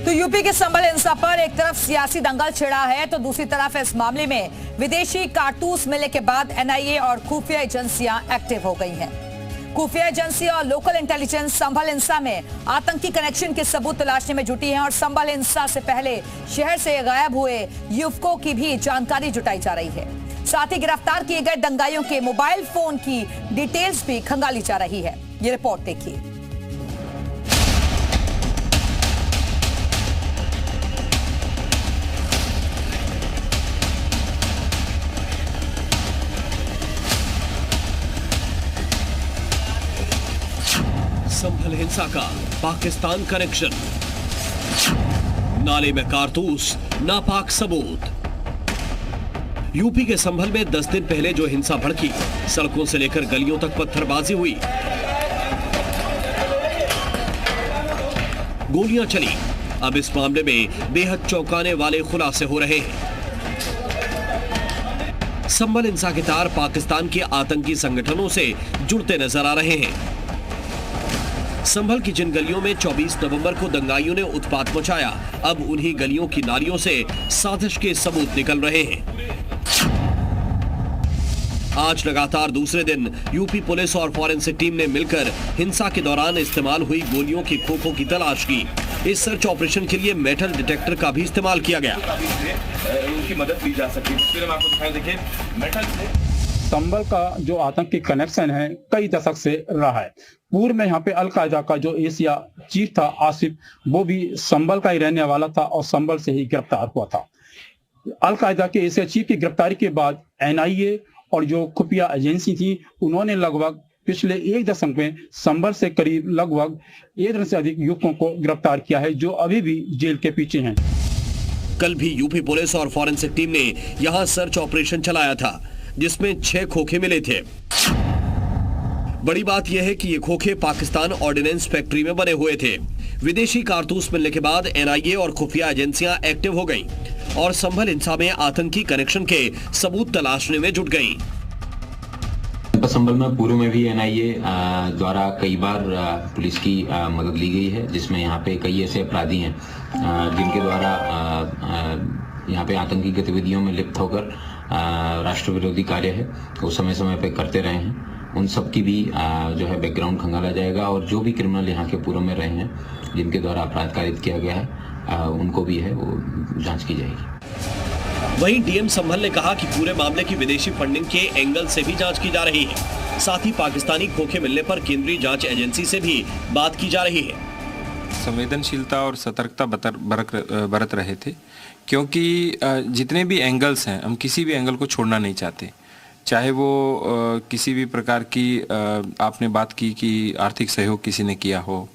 तो यूपी के संभल हिंसा पर एक तरफ सियासी दंगल छिड़ा है तो दूसरी तरफ इस मामले में विदेशी कारतूस मिलने के बाद एनआईए और खुफिया एजेंसियां एक्टिव हो गई हैं। खुफिया एजेंसी और लोकल इंटेलिजेंस संभल हिंसा में आतंकी कनेक्शन के सबूत तलाशने में जुटी हैं और संभल हिंसा से पहले शहर से गायब हुए युवकों की भी जानकारी जुटाई जा रही है। साथ ही गिरफ्तार किए गए दंगाइयों के मोबाइल फोन की डिटेल्स भी खंगाली जा रही है। ये रिपोर्ट देखिए। संभल हिंसा का पाकिस्तान कनेक्शन, नाले में कारतूस, नापाक सबूत। यूपी के संभल में 10 दिन पहले जो हिंसा भड़की, सड़कों से लेकर गलियों तक पत्थरबाजी हुई, गोलियां चली। अब इस मामले में बेहद चौंकाने वाले खुलासे हो रहे हैं। संभल हिंसा के तार पाकिस्तान के आतंकी संगठनों से जुड़ते नजर आ रहे हैं। संभल की जिन गलियों में 24 नवंबर को दंगाइयों ने उत्पात मचाया, अब उन्हीं गलियों की नालियों से साजिश के सबूत निकल रहे हैं। आज लगातार दूसरे दिन यूपी पुलिस और फॉरेंसिक टीम ने मिलकर हिंसा के दौरान इस्तेमाल हुई गोलियों की खोखों की तलाश की। इस सर्च ऑपरेशन के लिए मेटल डिटेक्टर का भी इस्तेमाल किया गया। उनकी मदद ली जा सके। फिर हम आपको दिखाएं, देखिए मेटल से संभल का जो आतंकी कनेक्शन है कई दशक से रहा है। पूर्व में यहाँ पे अलकायदा का जो एशिया चीफ था आसिफ, वो भी संभल का ही रहने वाला था और संभल से ही गिरफ्तार हुआ था। अलकायदा के एशिया चीफ की गिरफ्तारी के बाद एनआईए और जो खुफिया एजेंसी थी, उन्होंने लगभग पिछले एक दशक में संभल से करीब लगभग 1 दर्जन से अधिक युवकों को गिरफ्तार किया है, जो अभी भी जेल के पीछे हैं। कल भी यूपी पुलिस और फॉरेंसिक टीम ने यहाँ सर्च ऑपरेशन चलाया था, जिसमें 6 खोखे मिले थे। बड़ी बात यह है कि ये खोखे पाकिस्तान ऑर्डिनेंस फैक्ट्री में बने हुए थे। विदेशी कारतूस मिलने के बाद एनआईए और खुफिया एजेंसियां एक्टिव हो गईं और संभल हिंसा में आतंकी कनेक्शन के सबूत तलाशने में जुट गईं। संभल में पूर्व में भी एनआईए द्वारा कई बार पुलिस की मदद ली गई है, जिसमें यहाँ पे कई ऐसे अपराधी हैं जिनके द्वारा यहाँ पे आतंकी गतिविधियों में लिप्त होकर राष्ट्र विरोधी कार्य है वो समय समय पे करते रहे हैं। उन सब की भी जो है बैकग्राउंड खंगाला जाएगा और जो भी क्रिमिनल यहाँ के पूर्व में रहे हैं जिनके द्वारा अपराध कारित किया गया है उनको भी है वो जांच की जाएगी। वहीं डीएम संभल ने कहा कि पूरे मामले की विदेशी फंडिंग के एंगल से भी जांच की जा रही है। साथ ही पाकिस्तानी खोखे मिलने पर केंद्रीय जांच एजेंसी से भी बात की जा रही है। संवेदनशीलता और सतर्कता बरत रहे थे, क्योंकि जितने भी एंगल्स हैं हम किसी भी एंगल को छोड़ना नहीं चाहते। चाहे वो किसी भी प्रकार की आपने बात की कि आर्थिक सहयोग किसी ने किया हो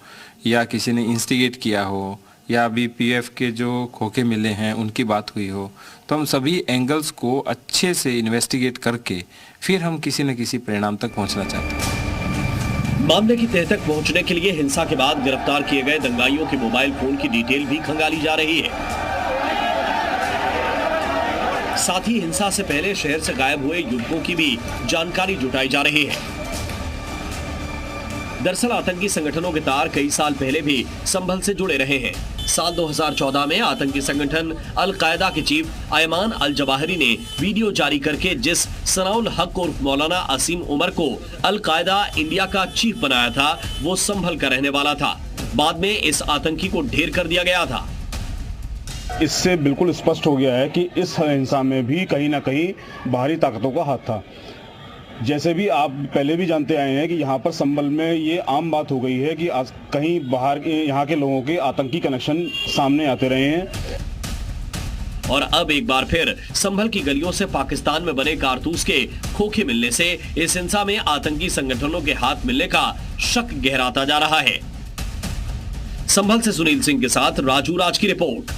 या किसी ने इंस्टिगेट किया हो या अभी पीएफ के जो खोखे मिले हैं उनकी बात हुई हो, तो हम सभी एंगल्स को अच्छे से इन्वेस्टिगेट करके फिर हम किसी न किसी परिणाम तक पहुंचना चाहते हैं। मामले की तह तक पहुंचने के लिए हिंसा के बाद गिरफ्तार किए गए दंगाइयों के मोबाइल फोन की डिटेल भी खंगाली जा रही है। साथ ही हिंसा से पहले शहर से गायब हुए युवकों की भी जानकारी जुटाई जा रही है। दरअसल आतंकी संगठनों के तार कई साल पहले भी संभल से जुड़े रहे हैं। साल 2014 में आतंकी संगठन अल-कायदा के चीफ अयमान अल-जवाहिरी ने वीडियो जारी करके जिस सनाउल हक उर्फ मौलाना असीम उमर को अल-कायदा इंडिया का चीफ बनाया था, वो संभल का रहने वाला था। बाद में इस आतंकी को ढेर कर दिया गया था। इससे बिल्कुल स्पष्ट हो गया है कि इस हिंसा में भी कहीं ना कहीं बाहरी ताकतों का हाथ था। जैसे भी आप पहले भी जानते आए हैं कि यहाँ पर संभल में ये आम बात हो गई है कि कहीं बाहर के यहाँ के लोगों के आतंकी कनेक्शन सामने आते रहे हैं। और अब एक बार फिर संभल की गलियों से पाकिस्तान में बने कारतूस के खोखे मिलने से इस हिंसा में आतंकी संगठनों के हाथ मिलने का शक गहराता जा रहा है। संभल से सुनील सिंह के साथ राजू राज की रिपोर्ट।